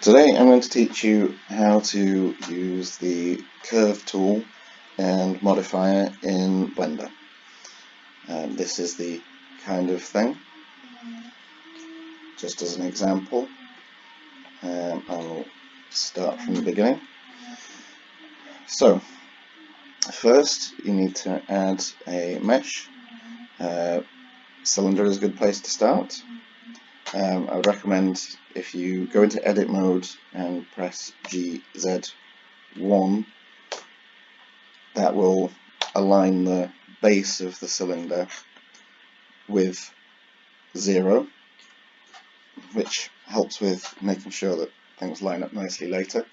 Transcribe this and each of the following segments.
Today I'm going to teach you how to use the Curve tool and modifier in Blender. This is the kind of thing. Just as an example, I'll start from the beginning. So, first you need to add a mesh. Cylinder is a good place to start. I would recommend if you go into edit mode and press GZ1, that will align the base of the cylinder with 0, which helps with making sure that things line up nicely later.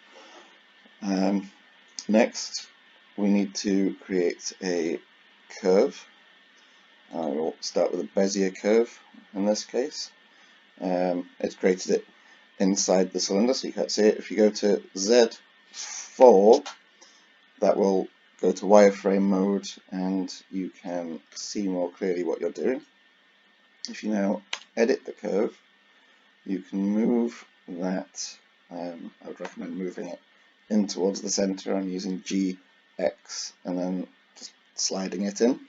Next, we need to create a curve. I will start with a Bezier curve in this case. It's created it inside the cylinder, so you can't see it. If you go to Z4, that will go to wireframe mode and you can see more clearly what you're doing. If you now edit the curve, you can move that. I would recommend moving it in towards the center. I'm using GX and then just sliding it in.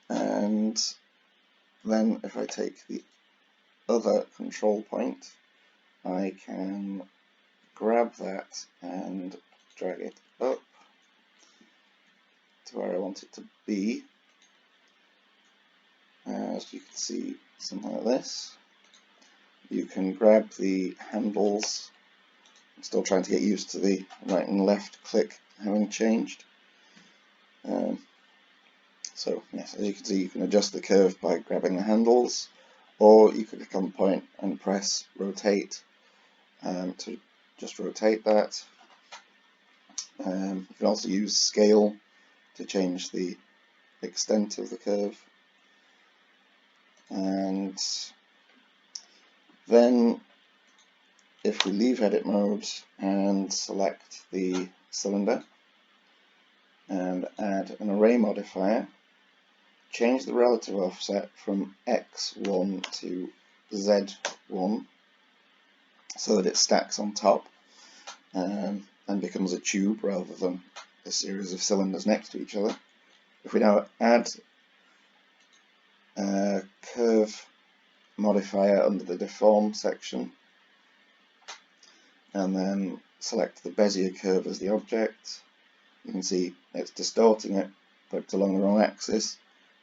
And then if I take the other control point, I can grab that and drag it up to where I want it to be. As you can see, something like this. You can grab the handles. I'm still trying to get used to the right and left click having changed. So yes, as you can see, you can adjust the curve by grabbing the handles, or you could click on the point and press rotate to just rotate that. You can also use scale to change the extent of the curve. And then if we leave edit mode and select the cylinder and add an array modifier, change the relative offset from X1 to Z1 so that it stacks on top and becomes a tube rather than a series of cylinders next to each other. If we now add a curve modifier under the deform section and then select the Bezier curve as the object, you can see it's distorting it, but it's along the wrong axis.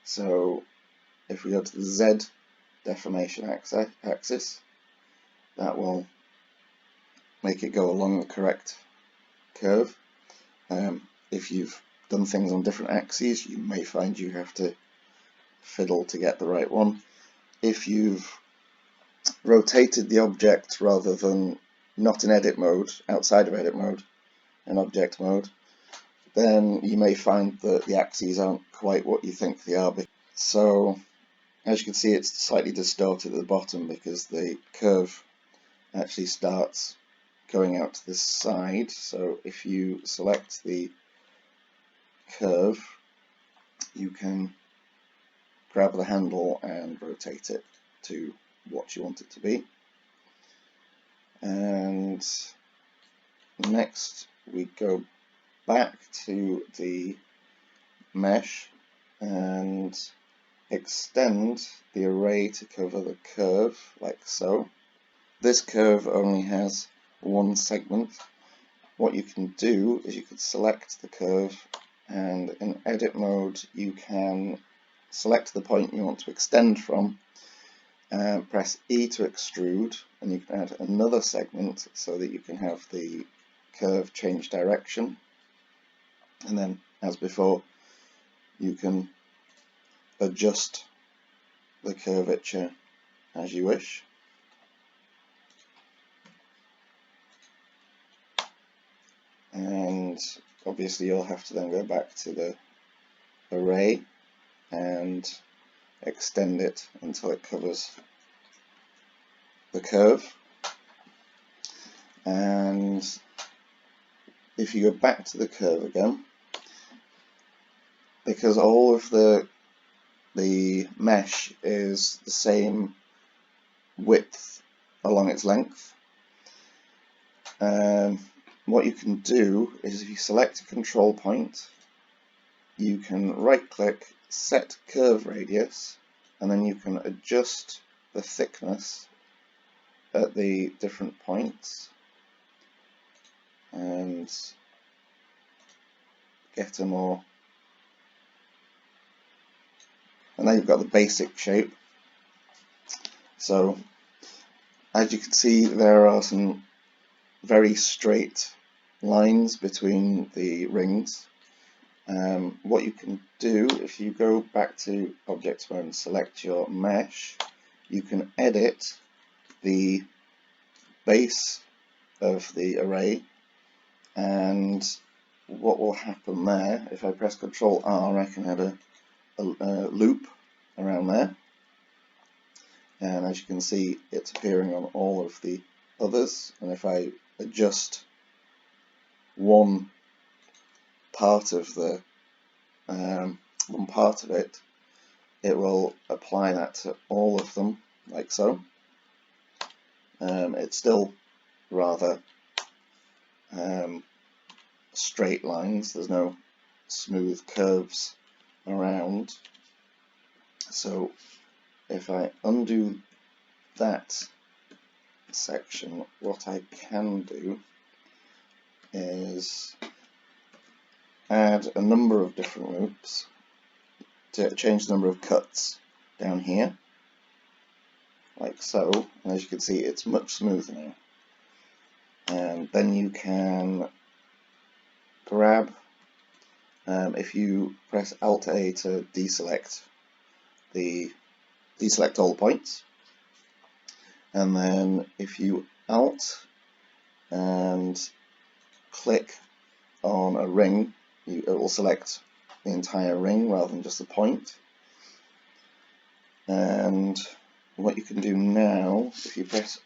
So if we go to the Z deformation axis, that will make it go along the correct curve. If you've done things on different axes, you may find you have to fiddle to get the right one. If you've rotated the object rather than not in edit mode, outside of edit mode, in object mode, then you may find that the axes aren't quite what you think they are. So as you can see, it's slightly distorted at the bottom because the curve actually starts going out to this side. So if you select the curve, you can grab the handle and rotate it to what you want it to be. And next we go back to the mesh and extend the array to cover the curve like so. This curve only has one segment. What you can do is you could select the curve and in edit mode you can select the point you want to extend from, press E to extrude, and you can add another segment so that you can have the curve change direction. And then, as before, you can adjust the curvature as you wish. And obviously you'll have to then go back to the array and extend it until it covers the curve. And if you go back to the curve again, because all of the mesh is the same width along its length. What you can do is, if you select a control point, you can right click, set curve radius, and then you can adjust the thickness at the different points and get a more, and then you've got the basic shape. So as you can see, there are some very straight lines between the rings. What you can do, if you go back to Object Mode and select your mesh, you can edit the base of the array, and what will happen there, if I press Ctrl R, I can add a loop around there, and as you can see, it's appearing on all of the others. And if I adjust one part of it, it will apply that to all of them, like so. It's still rather straight lines, there's no smooth curves around. So if I undo that section, what I can do is add a number of different loops to change the number of cuts down here, like so, and as you can see, it's much smoother now. And then you can grab, if you press Alt A to deselect all the points, and then if you Alt and click on a ring, it will select the entire ring rather than just a point. And what you can do now, if you press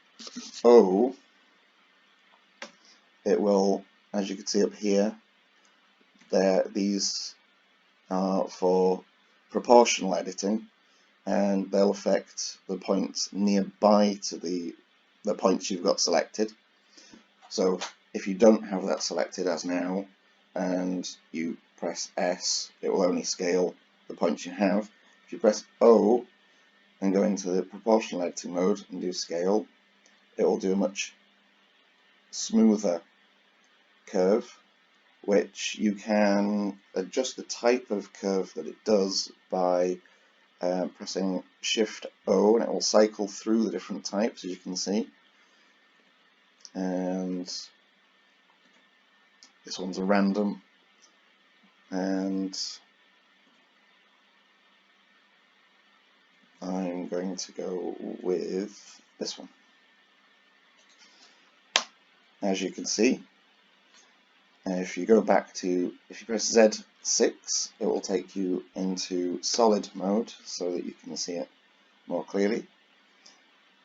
O, it will, as you can see up here, these are for proportional editing, and they'll affect the points nearby to the points you've got selected. So if you don't have that selected as now, and you press S, it will only scale the points you have. If you press O and go into the proportional editing mode and do scale, it will do a much smoother curve, which you can adjust the type of curve that it does by pressing Shift O, and it will cycle through the different types, as you can see. And this one's a random, and I'm going to go with this one. As you can see, if you go back to, if you press Z6, it will take you into solid mode so that you can see it more clearly.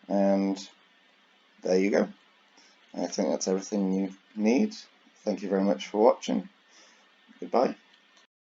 And there you go. I think that's everything you need. Thank you very much for watching. Goodbye.